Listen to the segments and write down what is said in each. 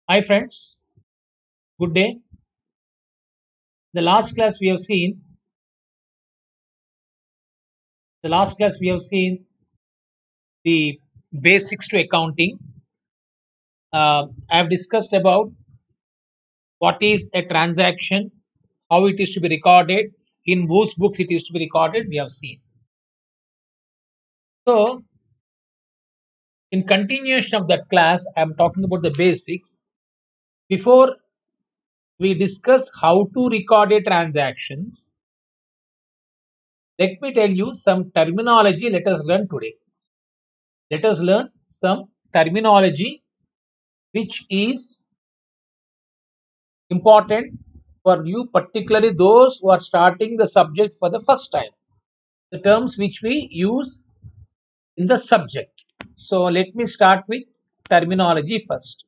Hi friends, good day. The last class we have seen, the last class we have seen the basics to accounting. I have discussed about what is a transaction, how it is to be recorded, in whose books it is to be recorded. We have seen. So, in continuation of that class, I am talking about the basics. Before we discuss how to record a transactions, let me tell you some terminology. Let us learn today. Let us learn some terminology which is important for you, particularly those who are starting the subject for the first time. The terms which we use in the subject. So let me start with terminology first.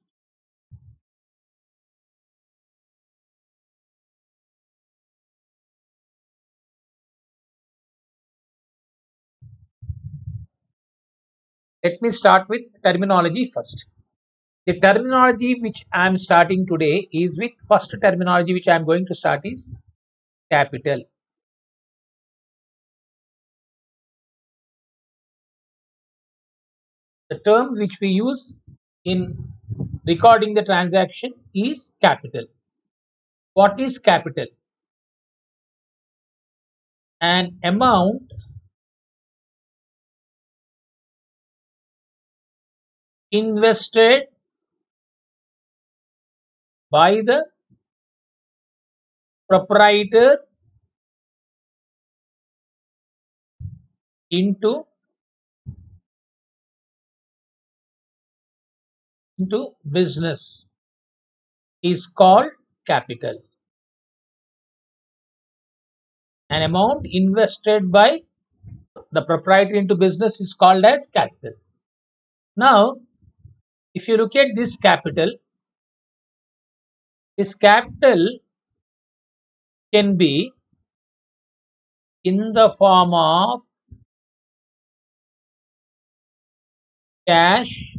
Let me start with terminology first. The terminology which I am starting today is with first terminology which I am going to start is capital. The term which we use in recording the transaction is capital. What is capital? An amount invested by the proprietor into business is called capital. An amount invested by the proprietor into business is called as capital. Now, if you look at this capital can be in the form of cash,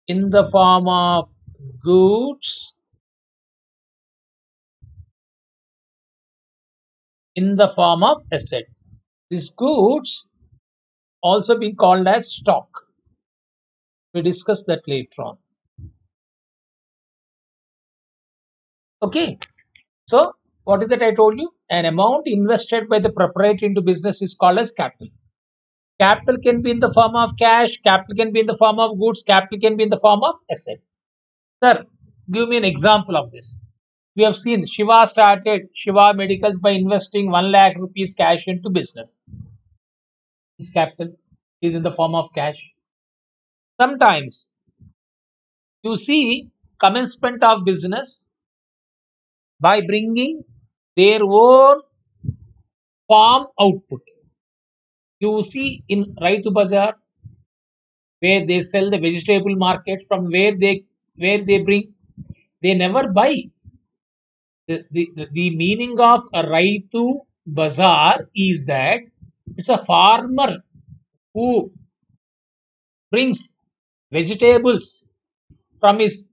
in the form of goods, in the form of asset. These goods also being called as stock. We discuss that later on. Okay. So what is that I told you? An amount invested by the proprietor into business is called as capital. Capital can be in the form of cash, capital can be in the form of goods, capital can be in the form of asset. Sir, give me an example of this. We have seen Shiva started Shiva Medicals by investing 1 lakh rupees cash into business. His capital is in the form of cash. Sometimes you see commencement of business by bringing their own farm output. You see in Raitu Bazaar where they sell the vegetable market from where they bring, they never buy. The meaning of a Raitu Bazaar is that it's a farmer who brings vegetables from his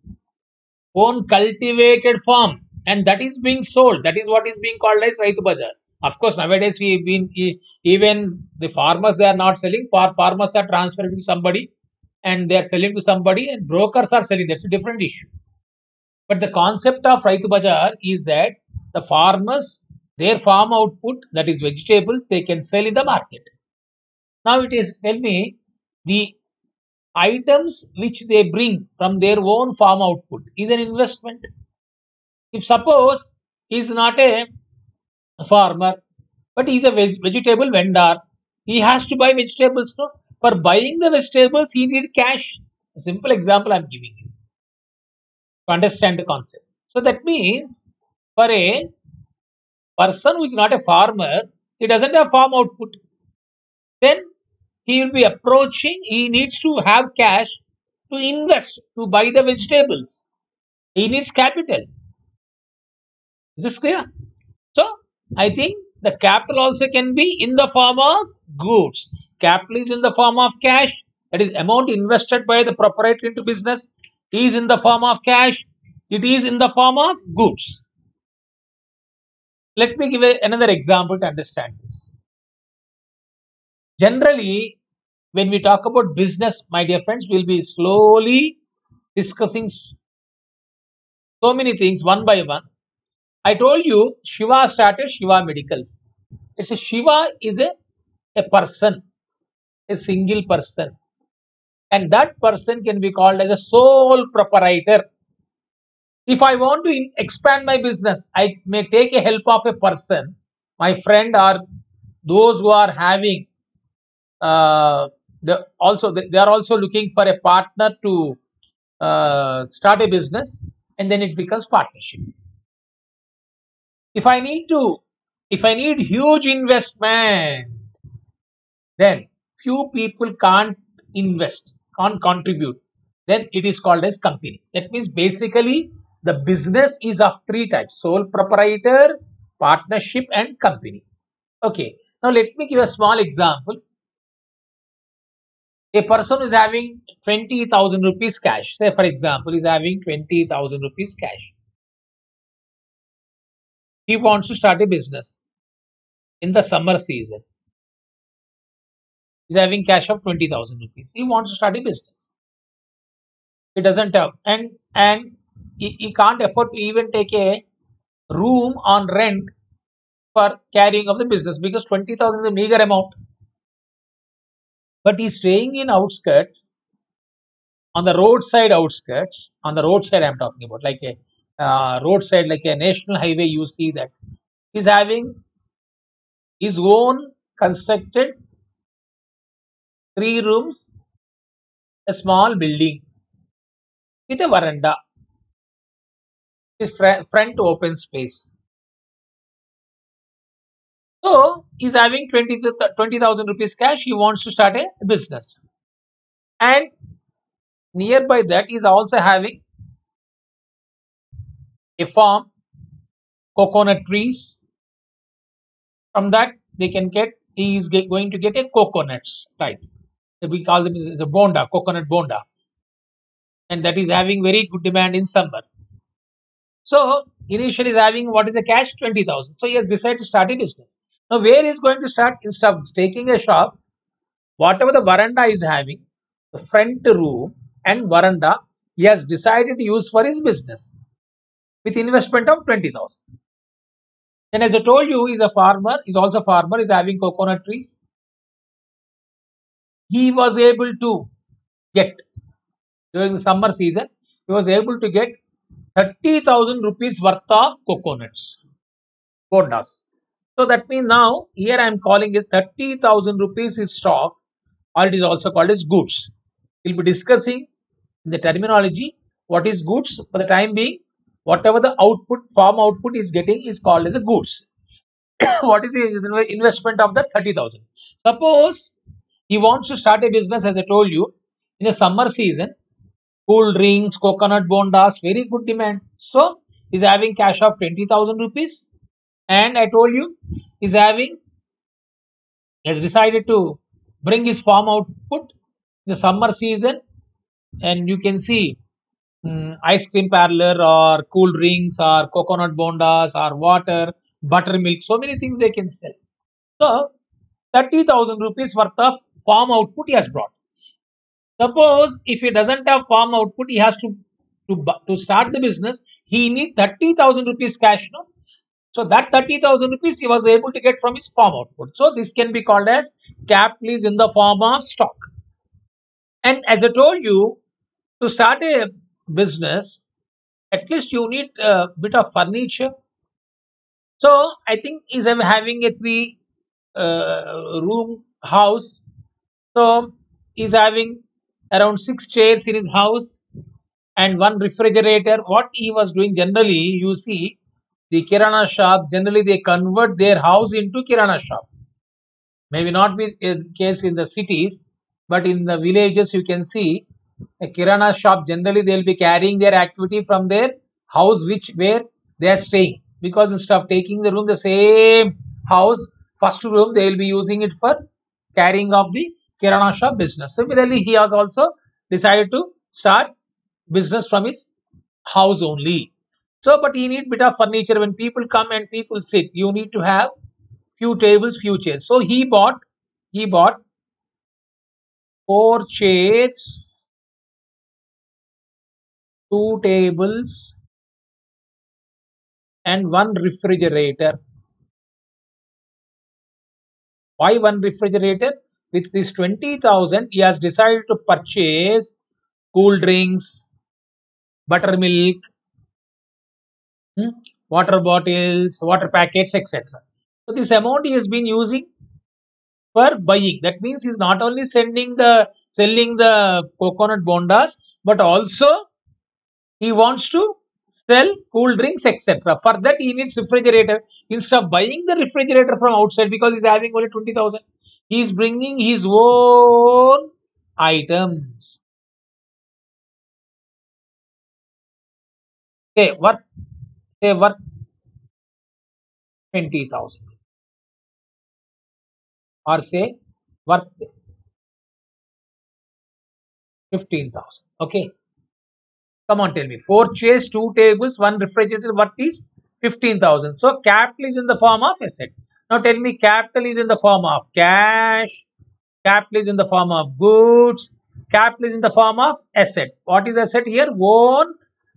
own cultivated farm and that is being sold. That is what is being called as Raitu Bazaar. Of course, nowadays even the farmers they are not selling. Farmers are transferring to somebody and they are selling to somebody and brokers are selling. That's a different issue. But the concept of Raitu Bazaar is that the farmers, their farm output, that is vegetables, they can sell in the market. Now it is, tell me, the items which they bring from their own farm output is an investment. If suppose he is not a farmer, but he is a vegetable vendor, he has to buy vegetables. No? For buying the vegetables, he need cash. A simple example I am giving you to understand the concept. So that means for a person who is not a farmer, he doesn't have farm output. Then he will be approaching, he needs to have cash to invest, to buy the vegetables. He needs capital. Is this clear? So I think the capital also can be in the form of goods. Capital is in the form of cash, that is amount invested by the proprietor into business. is in the form of cash, it is in the form of goods. Let me give another example to understand this. Generally, when we talk about business, my dear friends, we'll be slowly discussing so many things one by one. I told you Shiva started Shiva Medicals. It's a Shiva is a person, a single person, and that person can be called as a sole proprietor. If I want to expand my business, I may take a help of a person, my friend, or those who are having they are also looking for a partner to start a business, and then it becomes partnership. If I need to, if I need huge investment, then few people can't invest, can't contribute. Then it is called as company. That means basically the business is of three types: sole proprietor, partnership, and company. Okay. Now let me give a small example. A person is having 20,000 rupees cash. Say for example, is having 20,000 rupees cash. He wants to start a business in the summer season. He's having cash of 20,000 rupees. He wants to start a business. He doesn't have, and he can't afford to even take a room on rent for carrying of the business, because 20,000 is a meager amount. But he's staying in outskirts, on the roadside outskirts, on the roadside I'm talking about, like a roadside, like a national highway. You see that he's having his own constructed 3 rooms, a small building with a veranda, his front open space. So he's having 20,000 rupees cash. He wants to start a business, and nearby that he's also having a farm, coconut trees. From that they can get, he is going to get a coconuts, right? We call them as a bonda, coconut bonda, and that is having very good demand in summer. So initially is having what is the cash, 20,000. So he has decided to start a business. Now where he is going to start? Instead of taking a shop, whatever the veranda is having, the front room and veranda, he has decided to use for his business with investment of 20,000. Then as I told you, he's a farmer, he's also a farmer, he's having coconut trees. He was able to get, during the summer season, he was able to get 30,000 rupees worth of coconuts, bondas. So that means now here I am calling it 30,000 rupees is stock, or it is also called as goods. We'll be discussing in the terminology what is goods. For the time being, whatever the output, farm output is getting is called as a goods. What is the investment of that 30,000? Suppose he wants to start a business, as I told you, in the summer season, cool drinks, coconut bondas, very good demand. So he's having cash of 20,000 rupees, and I told you he's having, he has decided to bring his farm output in the summer season, and you can see ice cream parlor or cool drinks or coconut bondas or water, buttermilk, so many things they can sell. So 30,000 rupees worth of farm output he has brought. Suppose if he doesn't have farm output, he has to start the business. He need 30,000 rupees cash now. So that 30,000 rupees he was able to get from his farm output. So this can be called as capital is in the form of stock. And as I told you, to start a business, at least you need a bit of furniture. So I think he's having a 3 room house. So he's having around 6 chairs in his house and one refrigerator. What he was doing generally, you see, the kirana shop, generally they convert their house into kirana shop. Maybe not be the case in the cities, but in the villages you can see a kirana shop. Generally they will be carrying their activity from their house, where they are staying, because instead of taking the room, the same house, first room, they will be using it for carrying of the kirana shop business. Similarly, he has also decided to start business from his house only. So, but he need bit of furniture. When people come and people sit, you need to have few tables, few chairs. So he bought 4 chairs, 2 tables, and one refrigerator. Why one refrigerator? With this 20,000, he has decided to purchase cool drinks, buttermilk, hmm, water bottles, water packets, etc. So this amount he has been using for buying. That means he's not only selling the coconut bondas, but also he wants to sell cool drinks, etc. For that he needs refrigerator. Instead of buying the refrigerator from outside because he's having only 20,000, he is bringing his own items. Say worth say worth 20,000, or say worth 15,000. Okay. Come on, tell me. 4 chairs, 2 tables, one refrigerator, worth is 15,000. So capital is in the form of asset. Now tell me, capital is in the form of cash, capital is in the form of goods, capital is in the form of asset. What is asset here? Own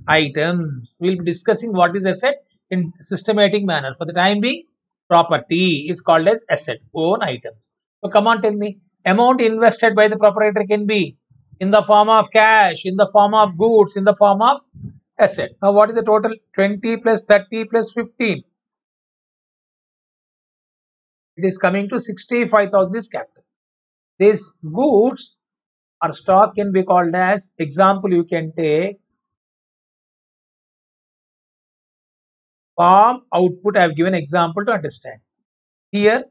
items. We'll be discussing what is asset in systematic manner. For the time being, property is called as asset, own items. So come on, tell me. Amount invested by the proprietor can be in the form of cash, in the form of goods, in the form of asset. Now what is the total? 20 plus 30 plus 15. It is coming to 65,000 is capital. These goods or stock can be called as, example you can take farm output. I have given example to understand. Here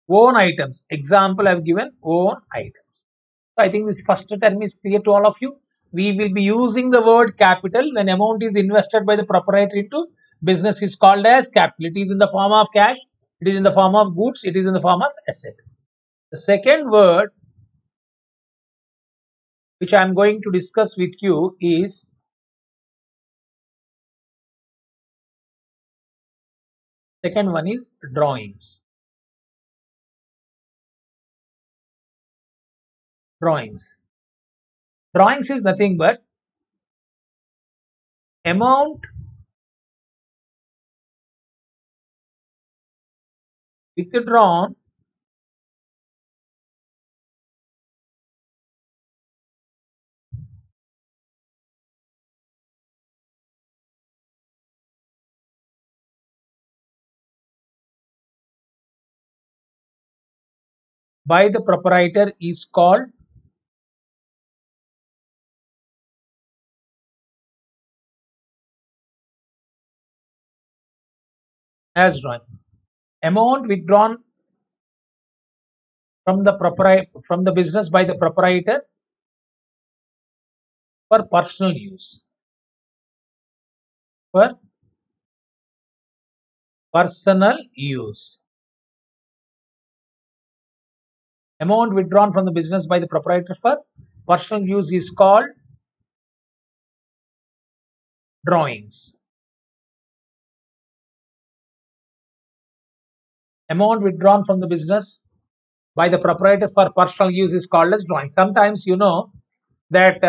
own items, example I have given own items. So I think this first term is clear to all of you. We will be using the word capital when amount is invested by the proprietor into business is called as capital. It is in the form of cash, it is in the form of goods, it is in the form of asset. The second word which I am going to discuss with you is second one is drawings. Drawings. Drawings is nothing but amount withdrawn by the proprietor is called as drawing. Amount withdrawn from the business by the proprietor for personal use. For personal use. Amount withdrawn from the business by the proprietor for personal use is called drawings. Amount withdrawn from the business by the proprietor for personal use is called as drawing. Sometimes you know that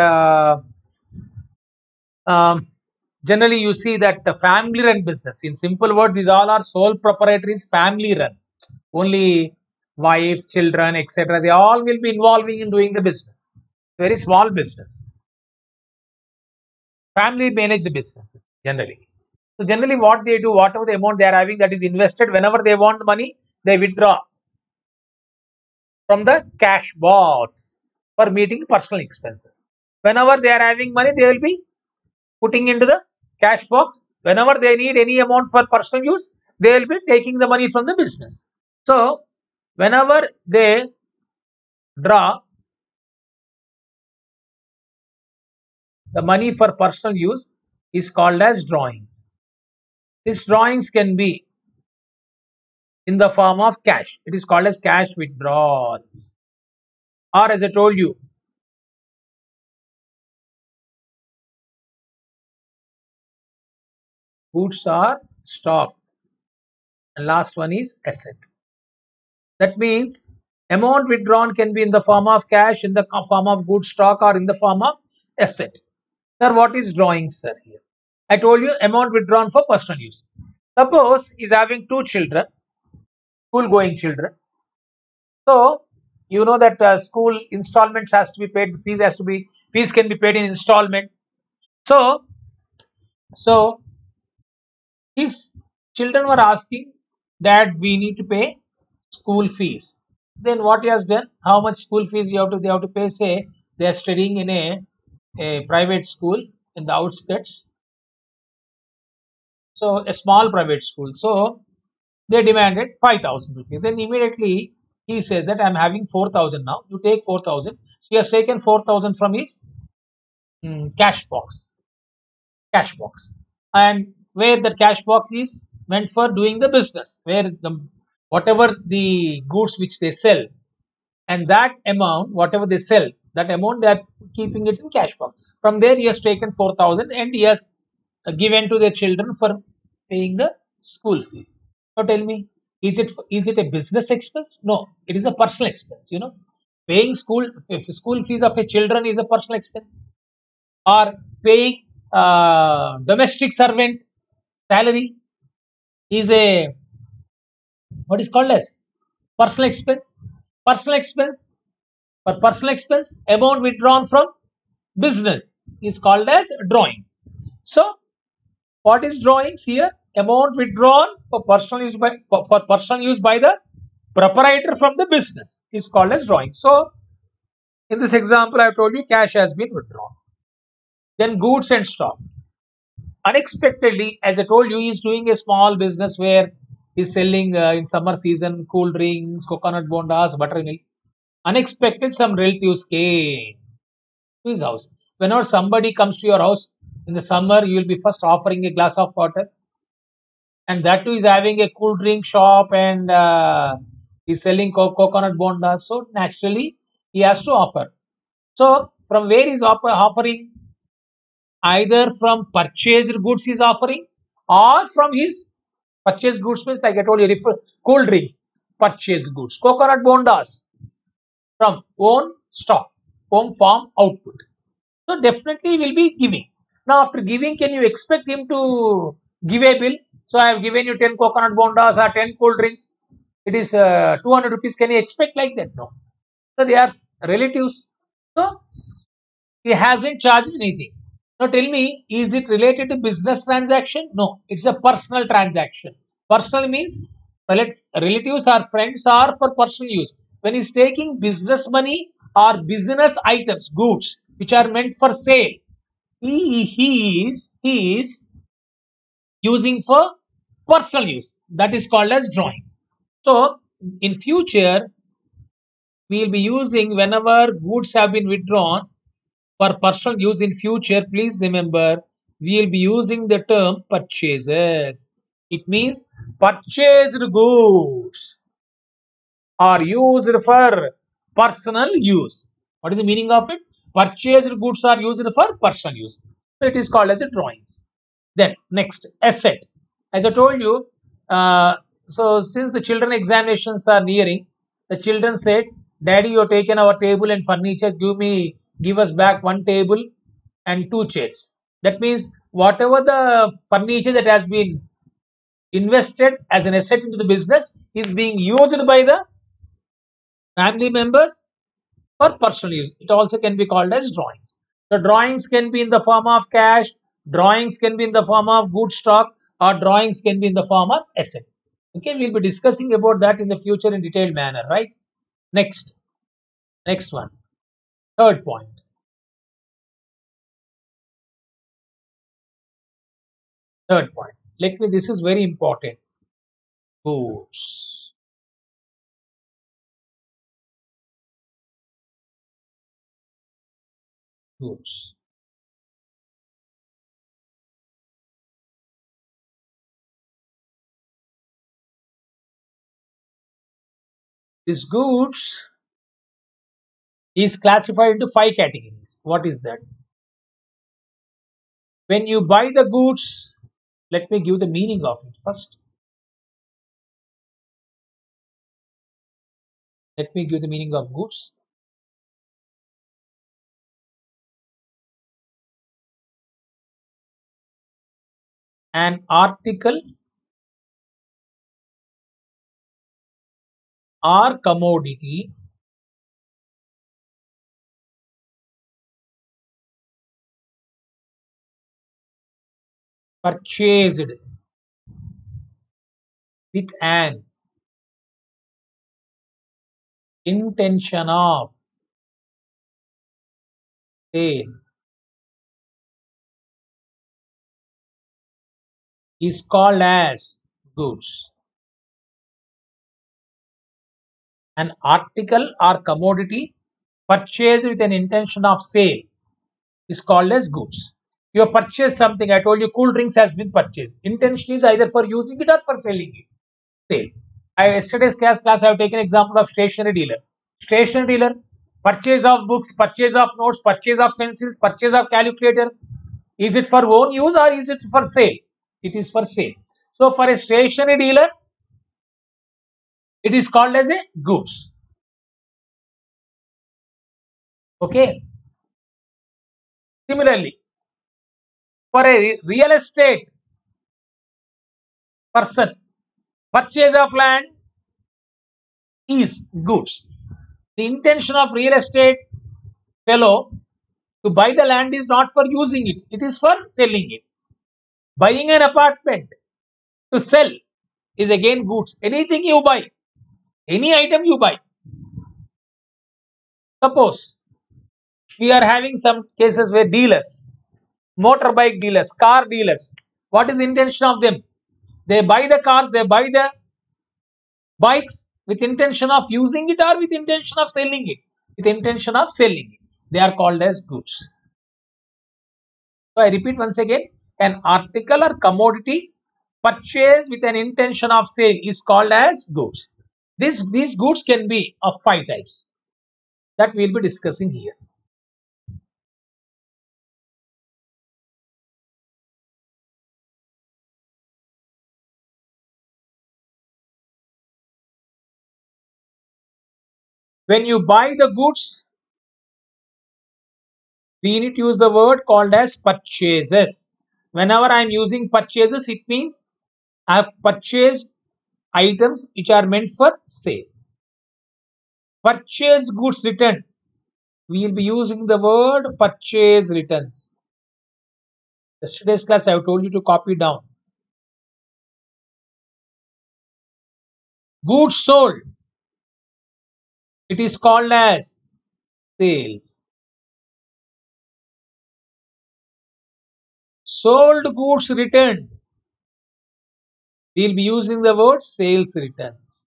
generally you see that the family run business, in simple word, these all are sole proprietaries, family run. Only wife, children, etc. They all will be involving in doing the business. Very small business. Family manage the business generally. So generally what they do, whatever the amount they are having that is invested, whenever they want money, they withdraw from the cash box for meeting personal expenses. Whenever they are having money, they will be putting into the cash box. Whenever they need any amount for personal use, they will be taking the money from the business. So whenever they draw the money for personal use is called as drawings. These drawings can be in the form of cash. It is called as cash withdrawals. Or as I told you, Goods are stock. And last one is asset. That means amount withdrawn can be in the form of cash, in the form of good stock, or in the form of asset. Sir, what is drawing, sir, here? I told you amount withdrawn for personal use. Suppose is having two children, school going children. So you know that school installments has to be paid, fees can be paid in installment. So so his children were asking that we need to pay school fees. Then what he has done? How much school fees they have to pay? Say they are studying in a private school in the outskirts, so a small private school. So they demanded 5,000 rupees. Then immediately he says that I'm having 4,000 now. You take 4,000. So he has taken 4,000 from his cash box, and where the cash box is meant for doing the business, where the whatever the goods which they sell, and that amount whatever they sell, that amount they are keeping it in cash box. From there he has taken 4,000 and he has given to the children for paying the school fees. Now tell me, is it a business expense? No, it is a personal expense. Paying school fees of a children is a personal expense, or paying domestic servant salary is a, what is called as, personal expense. Personal expense, for personal expense, amount withdrawn from business is called as drawings. So what is drawings here? Amount withdrawn for personal use by the proprietor from the business is called as drawing. So in this example I have told you cash has been withdrawn. Then goods and stock. Unexpectedly, as I told you, he is doing a small business where he's selling in summer season cool drinks, coconut bondas, buttermilk. Unexpected, some relatives came to his house. Whenever somebody comes to your house in the summer, you will be first offering a glass of water, and that too is having a cool drink shop, and he's selling coconut bondas. So naturally, he has to offer. So from where is offering? Either from purchased goods he's offering, or from his purchased goods means, like I told you, cool drinks, purchased goods, coconut bondas from own stock, own farm output. So definitely will be giving. Now after giving, can you expect him to give a bill? So I have given you 10 coconut bondas or 10 cool drinks. It is 200 rupees. Can you expect like that? No. So they are relatives. So he hasn't charged anything. Now tell me, is it related to business transaction? No, it's a personal transaction. Personal means relatives or friends are for personal use. When he's taking business money or business items, goods which are meant for sale, he is using for personal use. That is called as drawings. So in future, we will be using, whenever goods have been withdrawn for personal use in future, please remember, we will be using the term purchases. It means purchased goods are used for personal use. What is the meaning of it? Purchased goods are used for personal use. So it is called as a drawings. Then next, asset. As I told you, so since the children examinations are nearing, the children said, "Daddy, you have taken our table and furniture. Give us back one table and two chairs." That means whatever the furniture that has been invested as an asset into the business is being used by the family members for personal use. It also can be called as drawings. The drawings can be in the form of cash, drawings can be in the form of good stock, or drawings can be in the form of asset. Okay, we'll be discussing about that in the future in detailed manner, right? Next, next one, third point. Third point. Let me. This is very important. Goods. Goods. This goods is classified into five categories. What is that? When you buy the goods, Let me give the meaning of it first. Let me give the meaning of goods. An article or commodity purchased with an intention of sale is called as goods. An article or commodity purchased with an intention of sale is called as goods. You have purchased something. I told you cool drinks has been purchased. Intention is either for using it or for selling it. Sale. Yesterday's class I have taken example of stationery dealer. Stationery dealer, purchase of books, purchase of notes, purchase of pencils, purchase of calculator. Is it for own use or is it for sale? It is for sale. So for a stationery dealer, it is called as a goods. Okay. Similarly, for a real estate person, purchase of land is goods. The intention of real estate fellow to buy the land is not for using it, it is for selling it. Buying an apartment to sell is again goods. Anything you buy, any item you buy. Suppose we are having some cases where dealers, motorbike dealers, car dealers, what is the intention of them? They buy the cars, they buy the bikes with intention of using it or with intention of selling it. With intention of selling it, they are called as goods. So I repeat once again, an article or commodity purchased with an intention of sale is called as goods. These goods can be of 5 types that we will be discussing here. When you buy the goods, we need to use the word called as purchases. Whenever I am using purchases, it means I have purchased items which are meant for sale. Purchase goods return, we will be using the word purchase returns. Yesterday's class I have told you to copy down. Goods sold, it is called as sales. Sold goods returned, we will be using the word sales returns.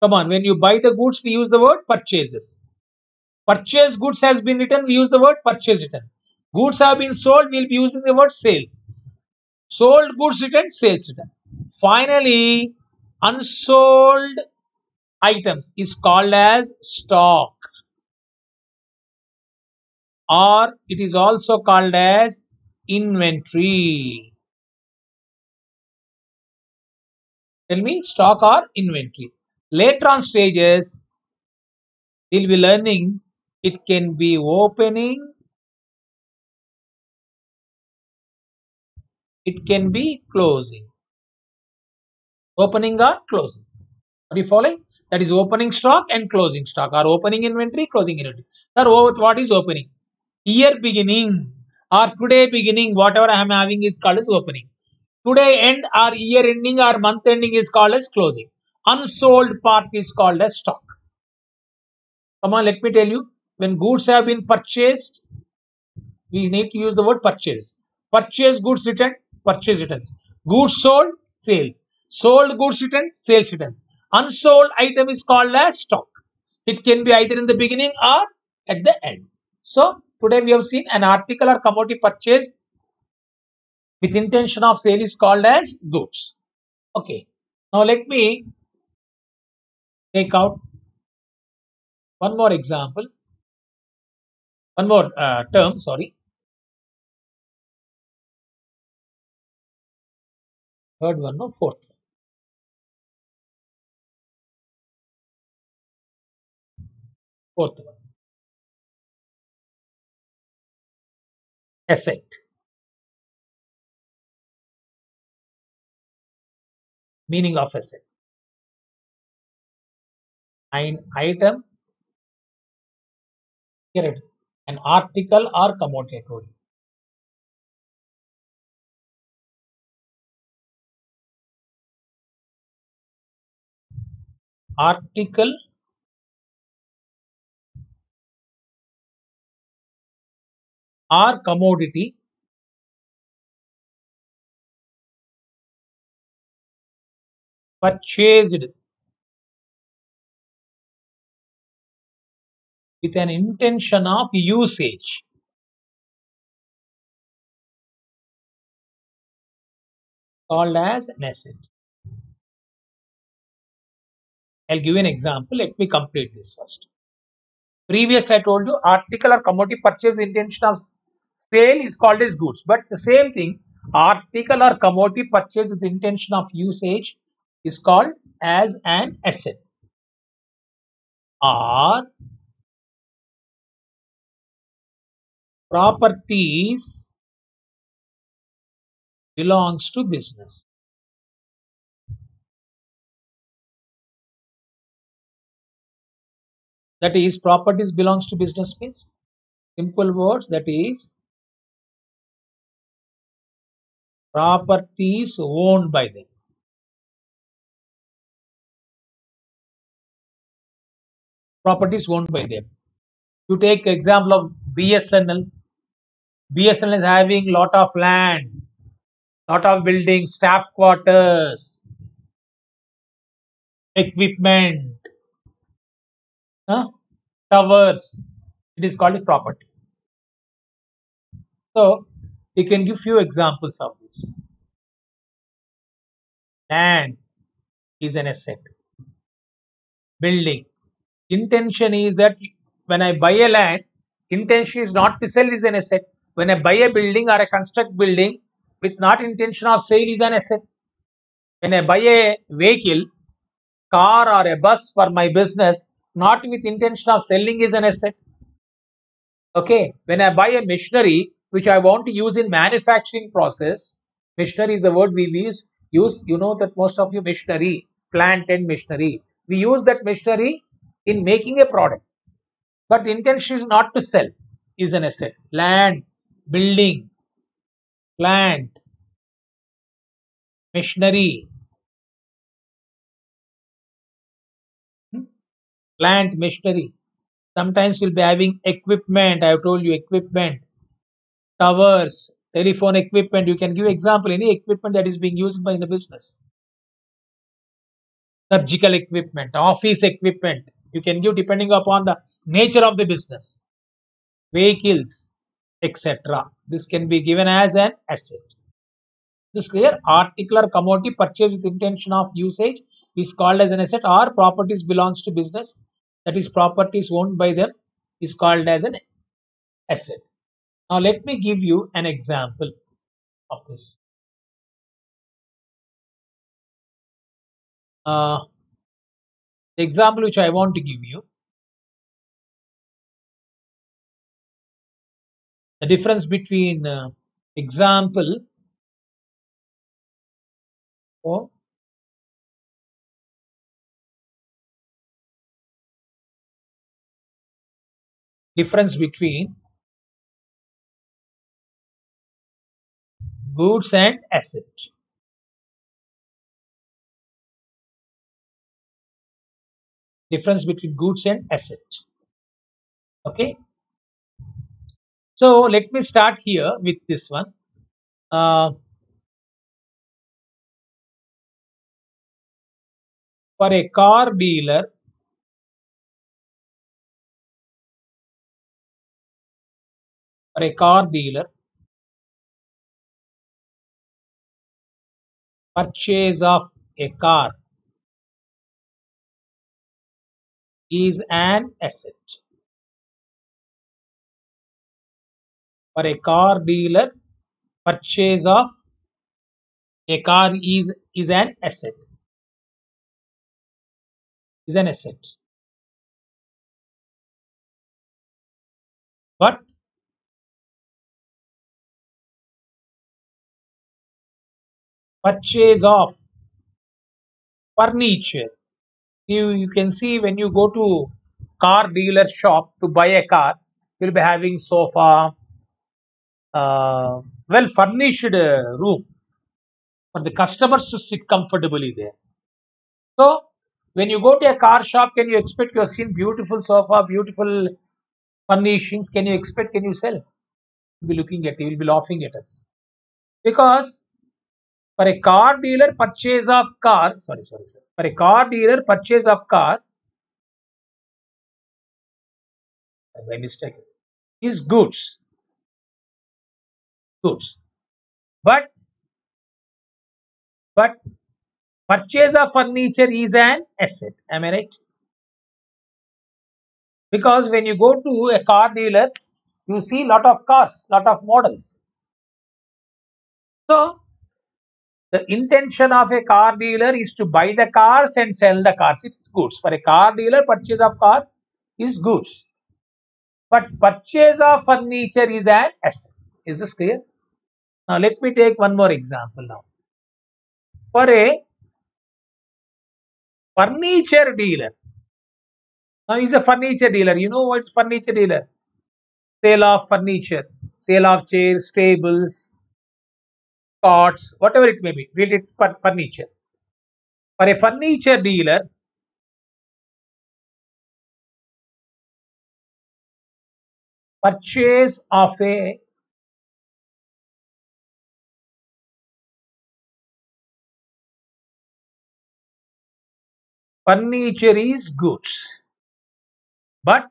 Come on, when you buy the goods, we use the word purchases. Purchase goods has been returned, we use the word purchase return. Goods have been sold, we will be using the word sales. Sold goods returned, sales return. Finally, unsold items is called as stock, or it is also called as inventory. Tell me, stock or inventory. Later on stages, we'll be learning it can be opening, it can be closing. Opening or closing. Are you following? That is opening stock and closing stock, or opening inventory, closing inventory. Sir, what is opening? Year beginning or today beginning, whatever I am having is called as opening. Today end or year ending or month ending is called as closing. Unsold part is called as stock. Come on, let me tell you. When goods have been purchased, we need to use the word purchase. Purchase goods return, purchase returns. Goods sold, sales. Sold goods return, sales returns. Unsold item is called as stock. It can be either in the beginning or at the end. So today we have seen an article or commodity purchase with intention of sale is called as goods. Okay. Now let me take out one more example, one more term, sorry. Third one, no, fourth. Fourth one. Asset. Meaning of asset. An item, here it is. An article or commodity, I told you. Article or commodity purchased with an intention of usage called as an asset. I'll give you an example. Let me complete this first. Previous I told you article or commodity purchase intention of sale is called as goods. But the same thing, article or commodity purchase with intention of usage is called as an asset. Or properties belongs to business. That is, properties belongs to business means simple words, that is properties owned by them. Properties owned by them. You take example of BSNL. BSNL is having lot of land, lot of buildings, staff quarters, equipment, towers. It is called a property. So we can give few examples of this. Land is an asset. Building. Intention is that when I buy a land, intention is not to sell is an asset. When I buy a building or a construct building with not intention of sale is an asset. When I buy a vehicle, car or a bus for my business, not with intention of selling is an asset. Okay, when I buy a machinery which I want to use in manufacturing process, machinery is a word we use. You know that most of you machinery, plant and machinery. We use that machinery in making a product. But the intention is not to sell, is an asset. Land, building, plant, machinery, plant, machinery. Sometimes we'll be having equipment. I have told you equipment, towers, telephone equipment. You can give example any equipment that is being used by the business. Surgical equipment, office equipment. You can give depending upon the nature of the business. Vehicles, etc. This can be given as an asset. This is clear. Article or commodity purchased with intention of usage is called as an asset, or properties belongs to business. That is, properties owned by them is called as an asset. Now let me give you an example of this. The example which I want to give you, the difference between example or difference between goods and asset. Difference between goods and asset. Okay. So let me start here with this one. For a car dealer, purchase of a car is an asset. For a car dealer, purchase of A car is an asset. Is an asset. But purchase of furniture. You can see when you go to car dealer shop to buy a car, you'll be having sofa, well furnished room for the customers to sit comfortably there. So when you go to a car shop, can you expect you have seen beautiful sofa, beautiful furnishings? Can you expect? Can you sell? You'll be looking at you will be laughing at us because for a car dealer purchase of car, sorry. For a car dealer purchase of car, by mistake, is goods. But but purchase of furniture is an asset. Am I right? Because when you go to a car dealer, you see lot of cars, lot of models. So the intention of a car dealer is to buy the cars and sell the cars. It's goods. For a car dealer, purchase of car is goods. But purchase of furniture is an asset. Is this clear? Now let me take one more example now. For a furniture dealer, now he's a furniture dealer. You know what's furniture dealer? Sale of furniture, sale of chairs, tables, cots, whatever it may be, related furniture. For a furniture dealer, purchase of a furniture is goods. But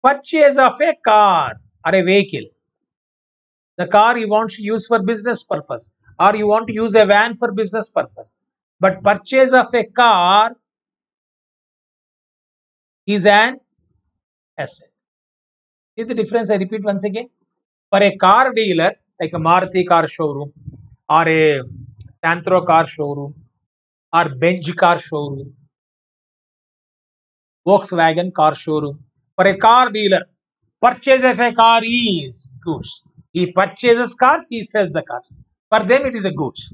purchase of a car or a vehicle, the car you want to use for business purpose, or you want to use a van for business purpose. But purchase of a car is an asset. See the difference? I repeat once again. For a car dealer, like a Maruti car showroom, or a Santro car showroom, or Benz car showroom, Volkswagen car showroom. For a car dealer, purchase of a car is goods. He purchases cars, he sells the cars. For them, it is a goods.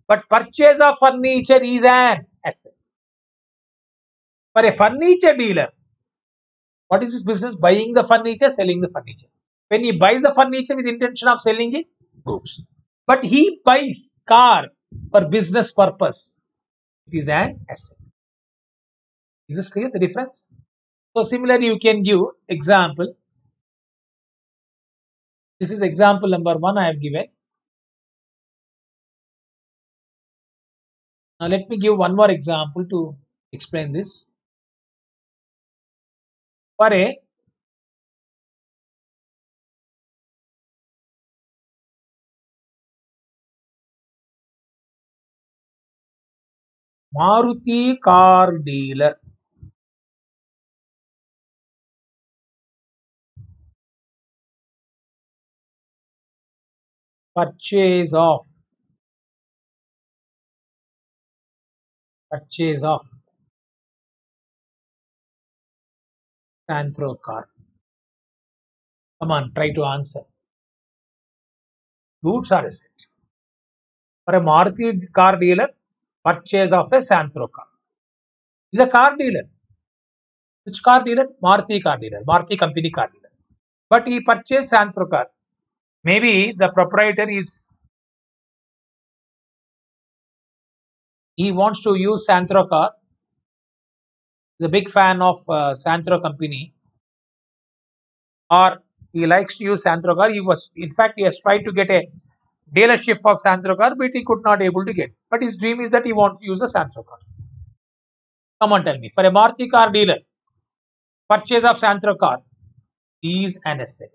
But purchase of furniture is an asset. For a furniture dealer, what is his business? Buying the furniture, selling the furniture. When he buys the furniture with intention of selling it, goods. But he buys car for business purpose. It is an asset. Is this clear? The difference? So similarly, you can give example. This is example number 1 I have given. Now let me give one more example to explain this. For a Maruti car dealer, purchase of Santro car. Come on, try to answer. Goods or asset? For a Maruti car dealer, purchase of a Santro car. He's a car dealer. Which car dealer? Maruti car dealer, Maruti company car dealer. But he purchased Santro car. Maybe the proprietor he wants to use Santro car. He's a big fan of Santro company, or he likes to use Santro car. In fact, he has tried to get a dealership of Santro car, but he could not able to get. But his dream is that he wants to use a Santro car. Come on, tell me. For a Maruti car dealer, purchase of Santro car is an asset.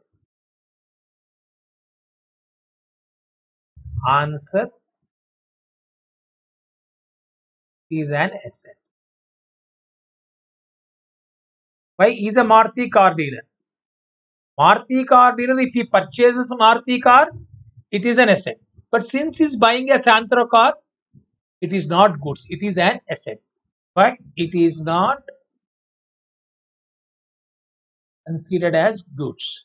Answer is an asset. Why? He is a Maruti car dealer. Maruti car dealer, if he purchases Maruti car, it is an asset. But since he's buying a Santro car, it is not goods. It is an asset. But it is not considered as goods.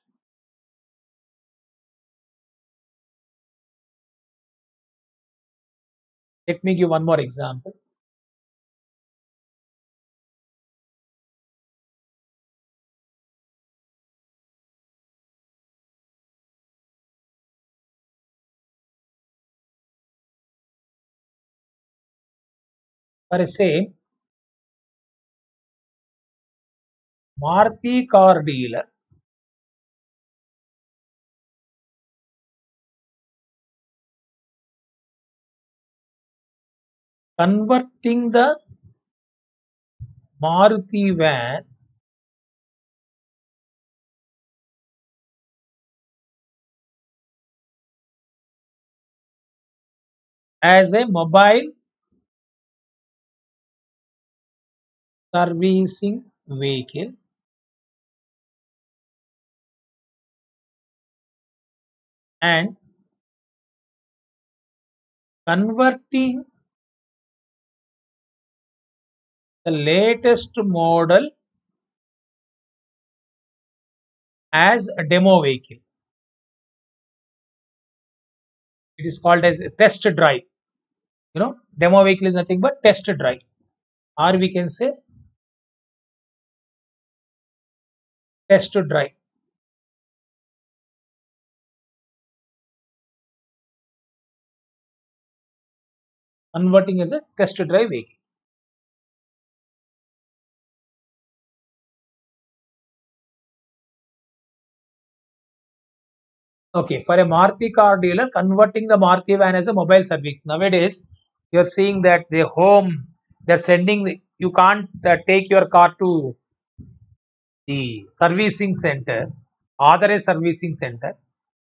Let me give one more example. For a say, Maruti car dealer converting the Maruti van as a mobile servicing vehicle and converting the latest model as a demo vehicle. It is called as a test drive. Demo vehicle is nothing but test drive, or we can say test drive. Converting as a test drive vehicle. Okay, for a Maruti car dealer, converting the Maruti van as a mobile service. Nowadays, you're seeing that the home, they're sending, you can't take your car to the servicing center, authorized servicing center.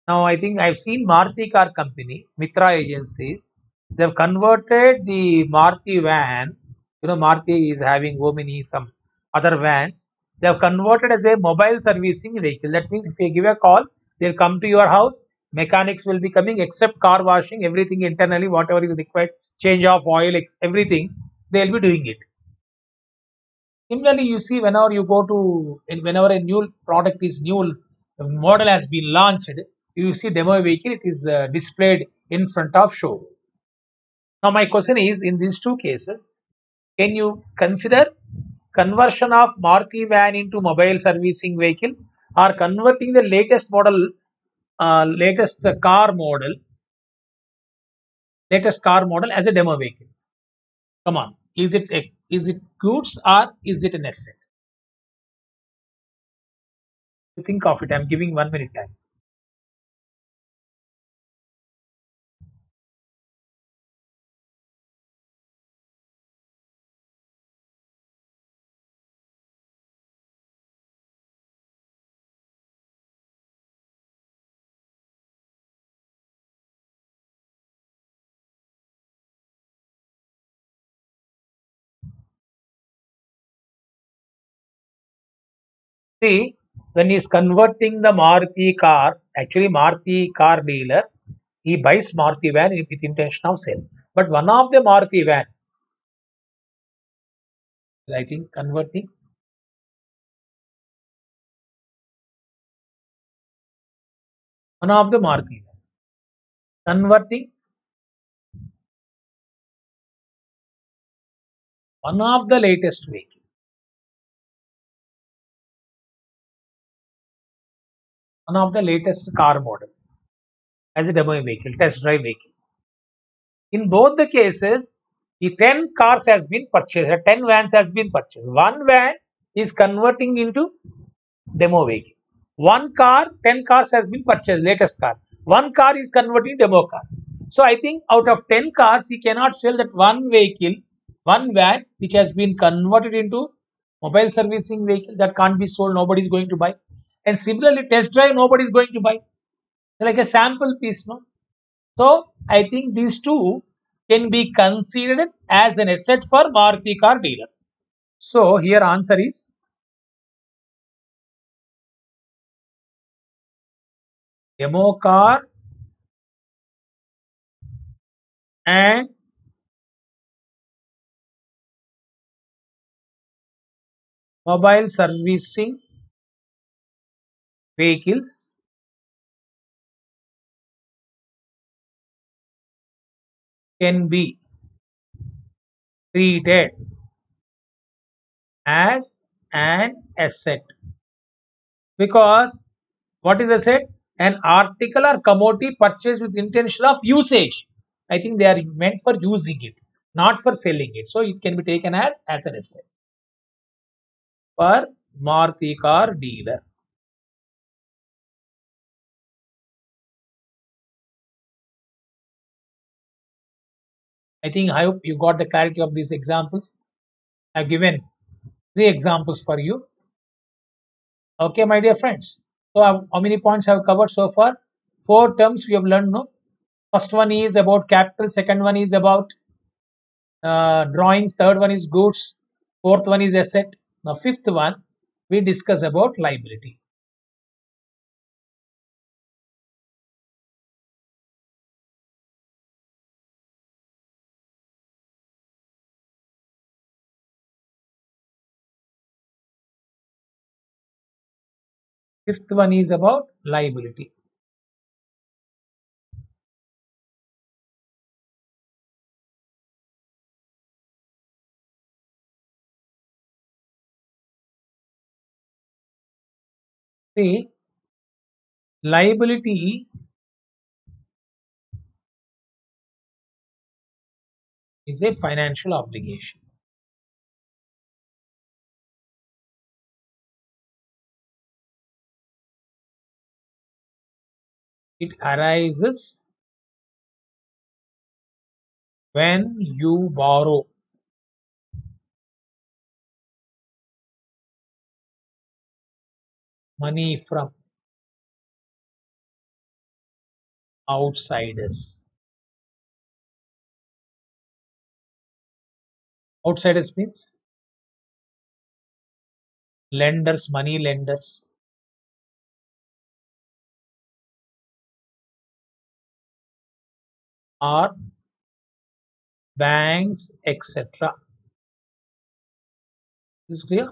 Now, I think I've seen Maruti car company, Mitra agencies, they've converted the Maruti van. Maruti is having Omni, some other vans. They have converted as a mobile servicing vehicle. That means if you give a call, they'll come to your house. Mechanics will be coming, except car washing, everything internally, whatever is required, change of oil, everything, they'll be doing it. Similarly, you see whenever a new product is new model has been launched, you see demo vehicle, it is displayed in front of show. Now my question is, in these two cases, can you consider conversion of Maruti van into mobile servicing vehicle, or converting the latest car model as a demo vehicle? Come on, is it goods or is it an asset? You think of it. I'm giving 1 minute time. See, when he's converting the Maruti car, actually Maruti car dealer, he buys Maruti van with intention of sale. But one of the Maruti van, I think converting one of the Maruti van, converting one of the latest vehicle, one of the latest car model as a demo vehicle, test drive vehicle. In both the cases, the 10 cars has been purchased, 10 vans has been purchased. One van is converting into demo vehicle. One car, 10 cars has been purchased, latest car. One car is converting demo car. So I think out of 10 cars, he cannot sell that one vehicle, one van, which has been converted into mobile servicing vehicle, that can't be sold, nobody is going to buy. And similarly, test drive, nobody is going to buy. Like a sample piece, no? So I think these two can be considered as an asset for Maruti car dealer. So here answer is demo car and mobile servicing vehicles can be treated as an asset, because what is asset? An article or commodity purchased with intention of usage. I think they are meant for using it, not for selling it. So it can be taken as an asset for Maruti car dealer. I think I hope you got the clarity of these examples. I've given 3 examples for you. Okay, my dear friends. So how many points I have covered so far? 4 terms we have learned. No, first one is about capital. Second one is about drawings. Third one is goods. Fourth one is asset. Now fifth one we discuss about liability. Fifth one is about liability. See, liability is a financial obligation. It arises when you borrow money from outsiders. Outsiders means lenders, money lenders, or banks, etc. This is clear.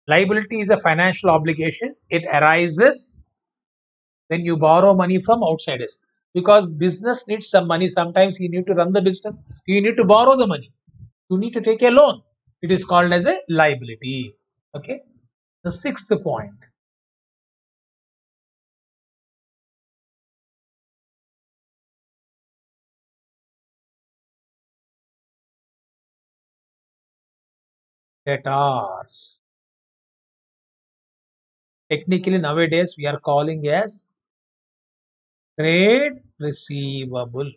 Liability is a financial obligation. It arises when you borrow money from outsiders, because business needs some money. Sometimes you need to run the business, you need to borrow the money, you need to take a loan. It is called as a liability. Okay. The sixth point, debtors. Technically nowadays we are calling as trade receivable.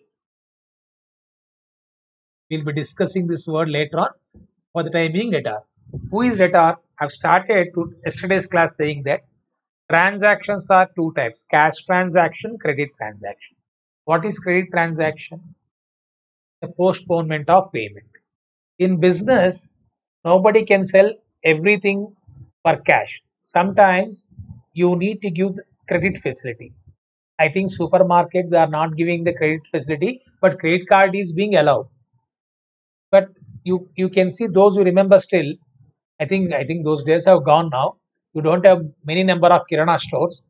We'll be discussing this word later on. For the time being, debtor. Who is debtor? I've started to yesterday's class saying that transactions are 2 types: cash transaction, credit transaction. What is credit transaction? The postponement of payment. In business, nobody can sell everything for cash. Sometimes you need to give the credit facility. I think supermarkets are not giving the credit facility, but credit card is being allowed. But you can see those who remember still. I think those days have gone now. You don't have many number of kirana stores.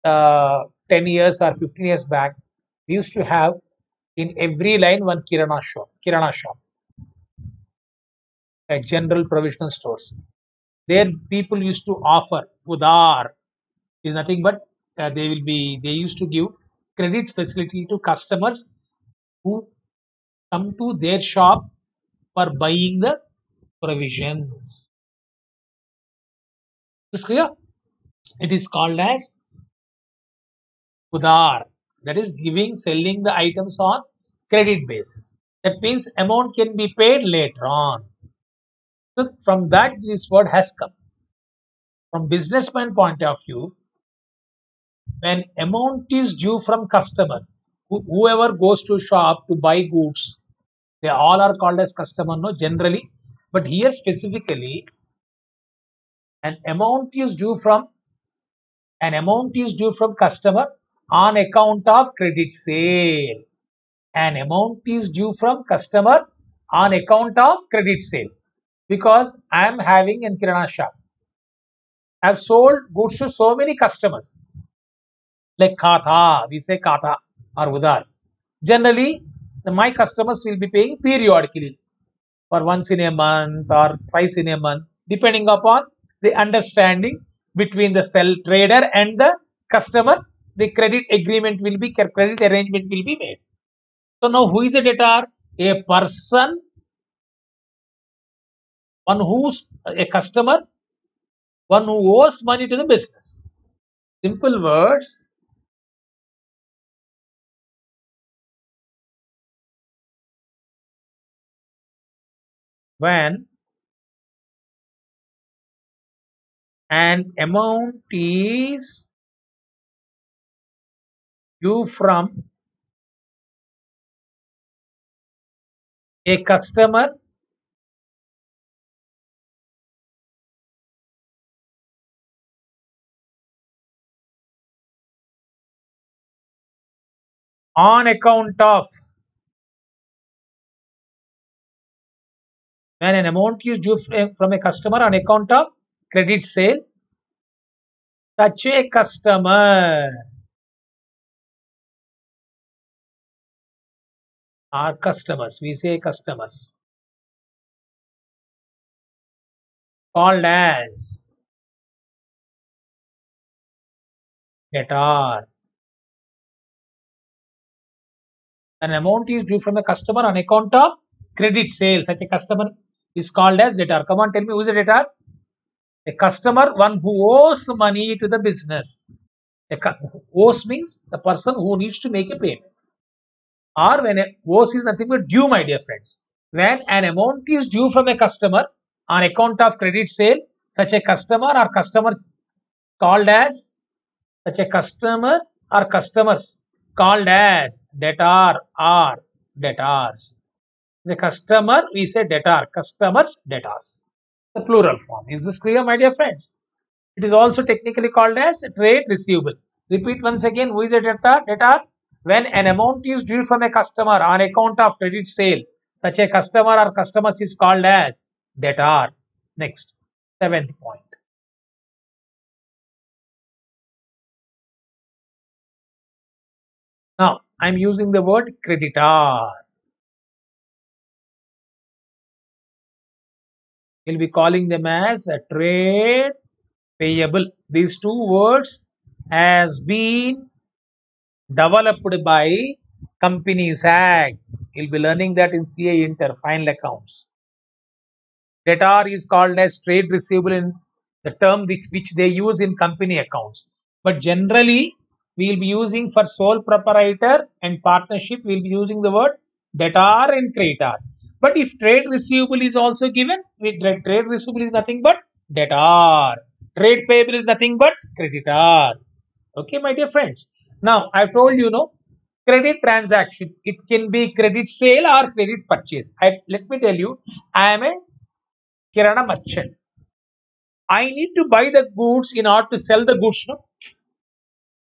10 years or 15 years back, we used to have in every line one kirana shop, like general provisional stores. There people used to offer udar, is nothing but they used to give credit facility to customers who come to their shop for buying the provisions. Is clear? It is called as udar, that is giving, selling the items on credit basis. That means amount can be paid later on. So from that this word has come. From businessman point of view, when amount is due from customer, whoever goes to shop to buy goods, they all are called as customer, no, generally. But here specifically, an amount is due from An amount is due from customer on account of credit sale. An amount is due from customer on account of credit sale. Because I am having a kirana shop. I have sold goods to so many customers. Like Katha, we say Katha or Udar. Generally, my customers will be paying periodically for once in a month or twice in a month, depending upon the understanding between the sell trader and the customer. The credit agreement will be credit arrangement will be made. So now, who is a debtor? A person, one who's a customer, one who owes money to the business. Simple words. When an amount is due from a customer on account of, when an amount is due from a customer on account of credit sale, such a customer or customers, we say customers, called as debtor. An amount is due from a customer on account of credit sale, such a customer is called as debtor. Come on, tell me, who is a debtor? A customer, one who owes money to the business. Owes means the person who needs to make a payment. Or when a owes is nothing but due, my dear friends. When an amount is due from a customer on account of credit sale, such a customer or customers called as, such a customer or customers called as debtor or debtors. The customer, we say debtor, customers, debtors. The plural form. Is this clear, my dear friends? It is also technically called as trade receivable. Repeat once again, who is a debtor? Debtor. When an amount is due from a customer on account of credit sale, such a customer or customers is called as debtor. Next, seventh point. Now, I am using the word creditor. We'll be calling them as a trade payable. These two words has been developed by Companies Act. You'll be learning that in CA Inter, final accounts. Debtor is called as trade receivable in the term which they use in company accounts. But generally, we will be using for sole proprietor and partnership, we will be using the word debtor and creditor. But if trade receivable is also given, trade receivable is nothing but debtor. Trade payable is nothing but creditor. Okay, my dear friends. Now, I've told you, credit transaction. It can be credit sale or credit purchase. Let me tell you, I am a kirana merchant. I need to buy the goods in order to sell the goods. No?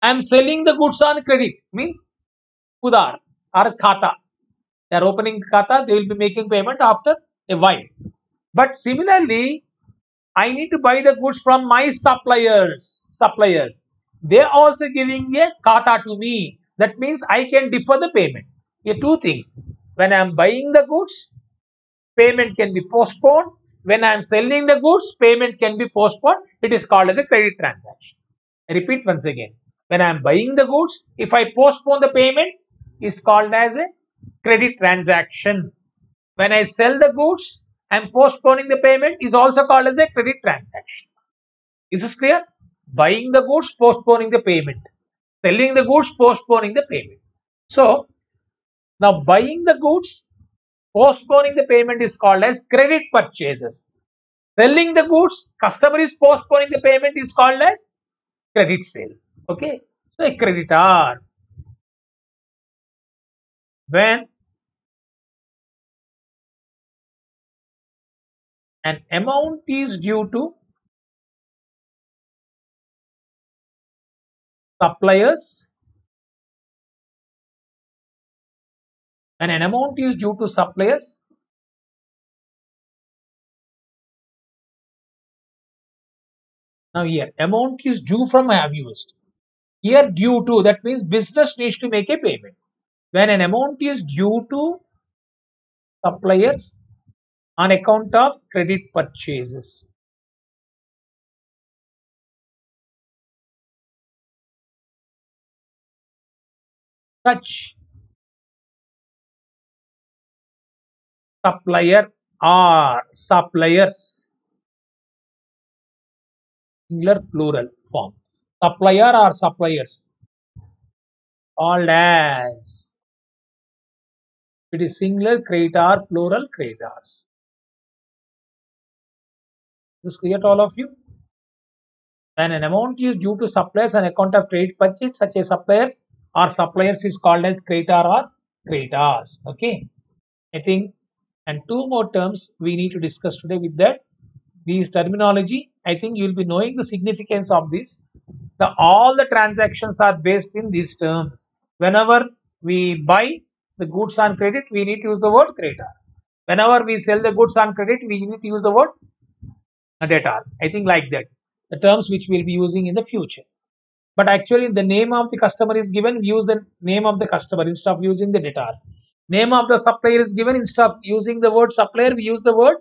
I am selling the goods on credit. Means Udar or Khata. They are opening Khata. They will be making payment after a while. But similarly, I need to buy the goods from my suppliers. They are also giving a Khata to me. That means I can defer the payment. Here two things. When I am buying the goods, payment can be postponed. When I am selling the goods, payment can be postponed. It is called as a credit transaction. I repeat once again. When I am buying the goods, if I postpone the payment, is called as a credit transaction. When I sell the goods, I am postponing the payment is also called as a credit transaction. Is this clear? Buying the goods, postponing the payment. Selling the goods, postponing the payment. So, now buying the goods, postponing the payment is called as credit purchases. Selling the goods, customer is postponing the payment is called as credit sales. Okay. So a creditor, when an amount is due to suppliers. When an amount is due to suppliers, now here amount is due from I have used. Here due to, that means business needs to make a payment. When an amount is due to suppliers on account of credit purchases. Such supplier or suppliers, singular plural form. Supplier or suppliers, called as, it is singular creditor, plural creditors. Is this clear to all of you? When an amount is due to suppliers on account of credit purchase, such a supplier or suppliers is called as creditor or creditors. Okay, I think, and two more terms we need to discuss today with that. These terminology, I think you will be knowing the significance of this. All the transactions are based in these terms. Whenever we buy the goods on credit, we need to use the word creditor. Whenever we sell the goods on credit, we need to use the word debtor. I think like that. The terms which we'll be using in the future. But actually, the name of the customer is given, we use the name of the customer instead of using the debtor. Name of the supplier is given, instead of using the word supplier, we use the word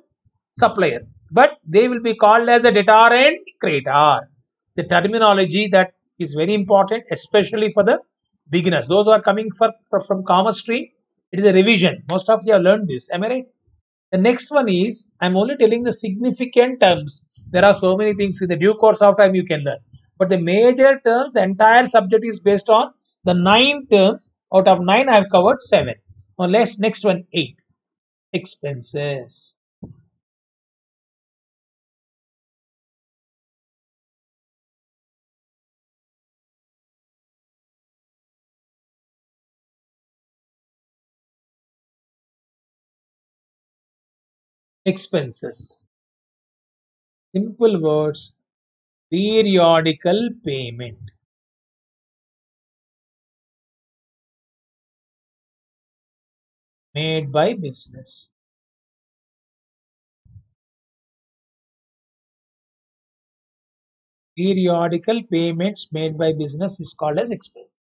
supplier. But they will be called as a debtor and creditor. The terminology that is very important, especially for the beginners. Those who are coming from commerce stream, it is a revision. Most of you have learned this. Am I right? The next one is, I'm only telling the significant terms. There are so many things in the due course of time you can learn. But the major terms, entire subject is based on the 9 terms. Out of 9, I have covered 7. Now let's next one, 8. Expenses. Expenses. Simple words. Periodical payment made by business. Periodical payments made by business is called as expense.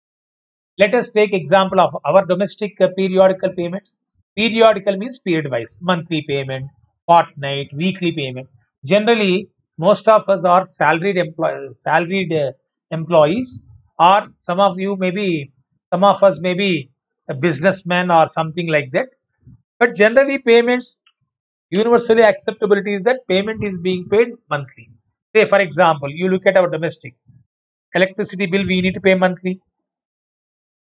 Let us take example of our domestic periodical payments. Periodical means period wise, monthly payment, fortnight, weekly payment. Generally, most of us are salaried employees, or some of you maybe, some of us may be a businessman or something like that. But generally, payments, universally acceptability is that payment is being paid monthly. Say, for example, you look at our domestic electricity bill, we need to pay monthly.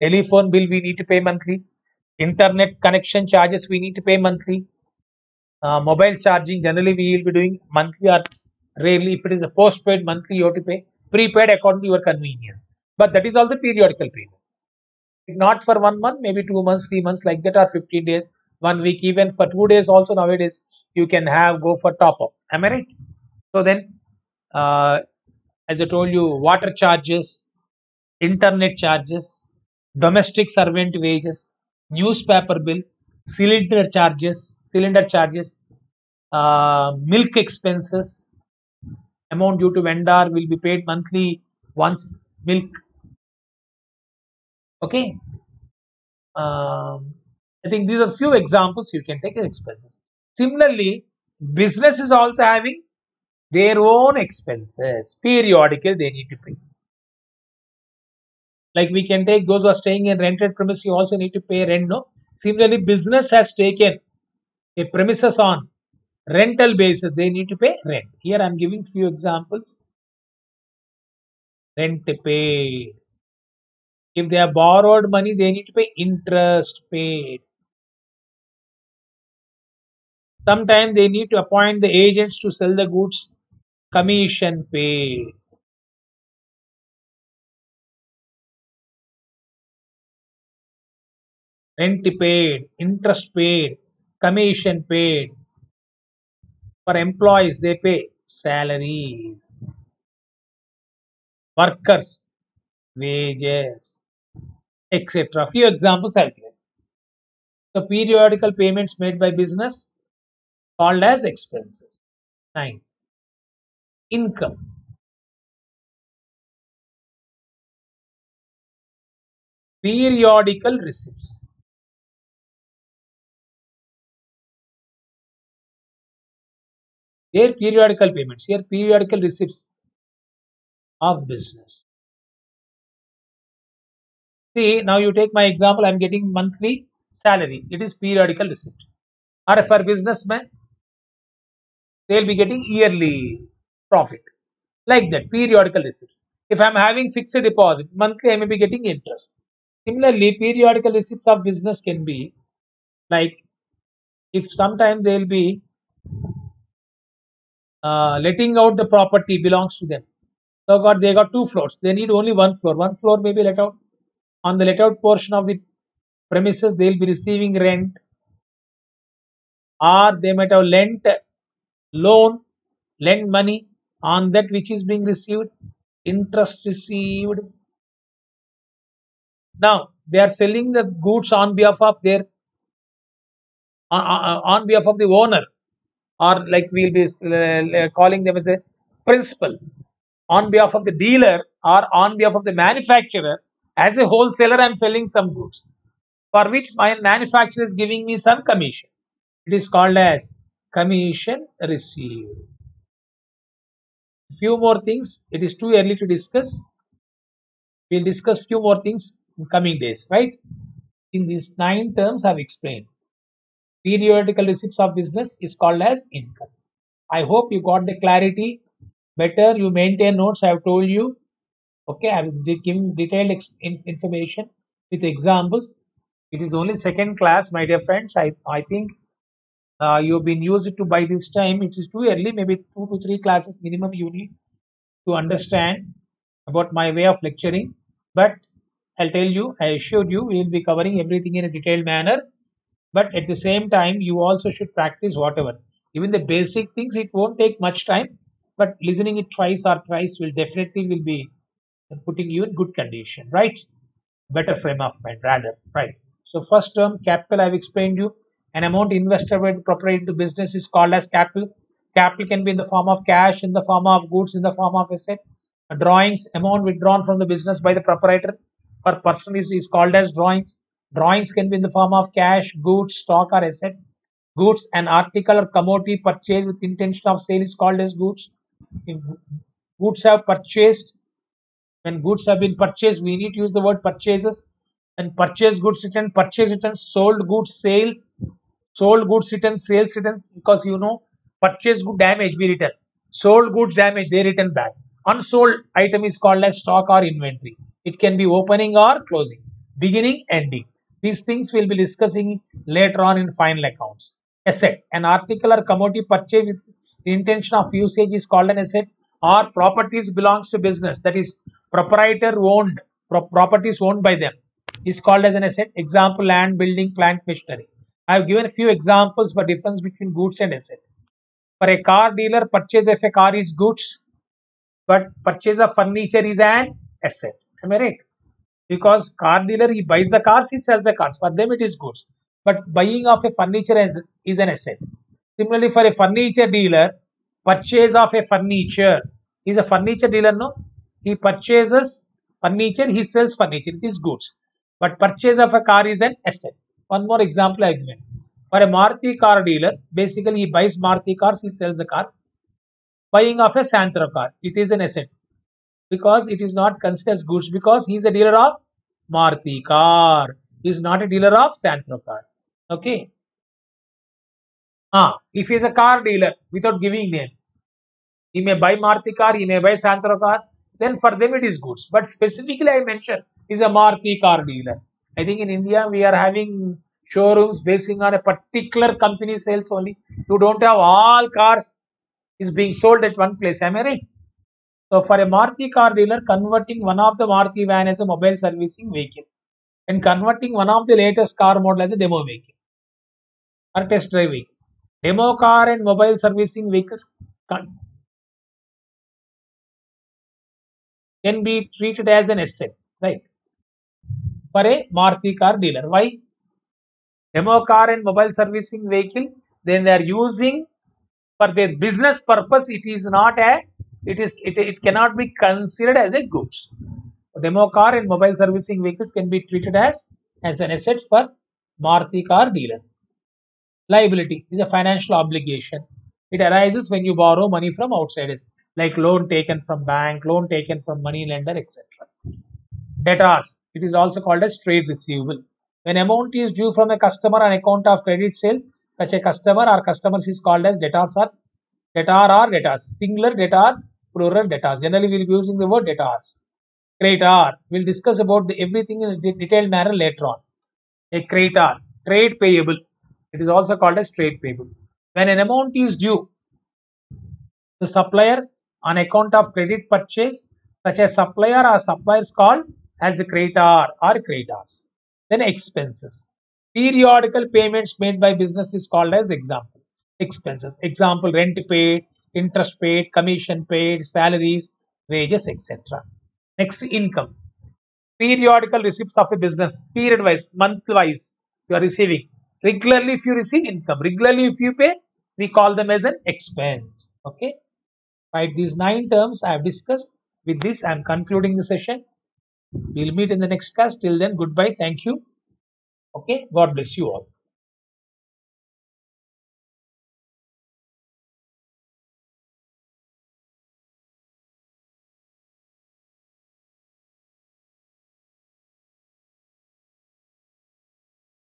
Telephone bill, we need to pay monthly. Internet connection charges, we need to pay monthly. Mobile charging, generally we will be doing monthly, or rarely, if it is a postpaid, monthly you have to pay. Prepaid according to your convenience. But that is also periodical payment. Not for 1 month, maybe 2 months, 3 months, like that, or 15 days, 1 week, even for 2 days also nowadays you can have go for top up. Am I right? So then, uh, as I told you, water charges, internet charges, domestic servant wages, newspaper bill, cylinder charges, milk expenses, amount due to vendor will be paid monthly once milk. Okay. I think these are few examples you can take as expenses. Similarly, business is also having their own expenses. Periodical, they need to pay. Like we can take those who are staying in rented premise, you also need to pay rent, no? Similarly, business has taken a premises on rental basis, they need to pay rent. Here I am giving few examples. Rent paid. If they have borrowed money, they need to pay interest paid. Sometimes they need to appoint the agents to sell the goods, commission paid. Rent paid, interest paid, commission paid. For employees, they pay salaries. Workers, wages, etc. Few examples I'll give. So periodical payments made by business called as expenses. 9. Income. Periodical receipts. Here periodical payments. Here periodical receipts of business. See, now you take my example. I'm getting monthly salary. It is periodical receipt. Or for businessmen, they'll be getting yearly profit. Like that, periodical receipts. If I'm having fixed deposit, monthly I may be getting interest. Similarly, periodical receipts of business can be like if sometime they'll be letting out the property belongs to them. So they got 2 floors. They need only 1 floor. 1 floor may be let out. On the let out portion of the premises, they'll be receiving rent, or they might have lent money on that which is being received, interest received. Now they are selling the goods on behalf of their on behalf of the owner, or like we'll be calling them as a principal, on behalf of the dealer or on behalf of the manufacturer. As a wholesaler, I'm selling some goods for which my manufacturer is giving me some commission. It is called as commission received. Few more things. It is too early to discuss. We'll discuss few more things in coming days, right? In these 9 terms I've explained. Periodical receipts of business is called as income. I hope you got the clarity. Better you maintain notes. I have told you. Okay, I will give detailed information with examples. It is only second class, my dear friends. I think you've been used to by this time. It is too early. Maybe 2 to 3 classes minimum you need to understand about my way of lecturing. But I'll tell you, I assured you, we will be covering everything in a detailed manner. But at the same time, you also should practice whatever. Even the basic things, it won't take much time. But listening it twice or thrice will be putting you in good condition, right? Better frame of mind, rather, right? So first term, capital, I've explained you. An amount invested by the proprietor into business is called as capital. Capital can be in the form of cash, in the form of goods, in the form of asset. Drawings, amount withdrawn from the business by the proprietor per person is called as drawings. Drawings can be in the form of cash, goods, stock, or asset. Goods, an article or commodity purchased with intention of sale is called as goods. If goods have purchased, when goods have been purchased, we need to use the word purchases. And purchase goods return, purchase returns, sold goods sales, sold goods return, sales returns, because purchase good damage we return, sold goods damage they return back. Unsold item is called as stock or inventory. It can be opening or closing, beginning, ending. These things we'll be discussing later on in final accounts. Asset, an article or commodity purchased with the intention of usage is called an asset, or properties belongs to business, that is proprietor owned, properties owned by them is called as an asset. Example, land, building, plant, machinery. I have given a few examples for difference between goods and asset. For a car dealer, purchase of a car is goods, but purchase of furniture is an asset. Am I right? Because car dealer, he buys the cars, he sells the cars. For them it is goods. But buying of a furniture is an asset. Similarly, for a furniture dealer, purchase of a furniture, he is a furniture dealer, no? He purchases furniture, he sells furniture, it is goods. But purchase of a car is an asset. One more example I given. For a Maruti car dealer, basically he buys Maruti cars, he sells the cars. Buying of a Santro car, it is an asset, because it is not considered as goods, because he is a dealer of Maruti car. He is not a dealer of Santro car. Okay. If he is a car dealer without giving name, he may buy Maruti car, he may buy Santro car, then for them it is goods. But specifically I mentioned is a Maruti car dealer. I think in India we are having showrooms basing on a particular company sales only. You don't have all cars is being sold at one place. Am I right? So for a Maruti car dealer, converting one of the Maruti van as a mobile servicing vehicle and converting one of the latest car model as a demo vehicle or test drive vehicle. Demo car and mobile servicing vehicles can be treated as an asset. right? For a Maruti car dealer. Why? Demo car and mobile servicing vehicle, then they are using for their business purpose. It is not a, it cannot be considered as a goods. Demo car and mobile servicing vehicles can be treated as an asset for Maruti car dealer. Liability is a financial obligation. It arises when you borrow money from outsiders, like loan taken from bank, loan taken from money lender, etc. Debtors. It is also called as trade receivable. When amount is due from a customer on account of credit sale, such a customer or customers is called as debtors or debtors. Singular debtor, plural debtors. Generally, we will be using the word debtors. Creditor. We'll discuss about everything in a detailed manner later on. A creditor, trade payable. It is also called as trade payable. When an amount is due to supplier on account of credit purchase, such as supplier or suppliers called as a creditor or creditors. Then expenses. Periodical payments made by business is called as example. Expenses. Example, rent paid, interest paid, commission paid, salaries, wages, etc. Next, income. Periodical receipts of a business, period wise, month wise, you are receiving. Regularly, if you receive income, regularly, if you pay, we call them as an expense. Okay. Right, these 9 terms I have discussed. With this, I am concluding the session. We'll meet in the next class. Till then, goodbye. Thank you. Okay. God bless you all.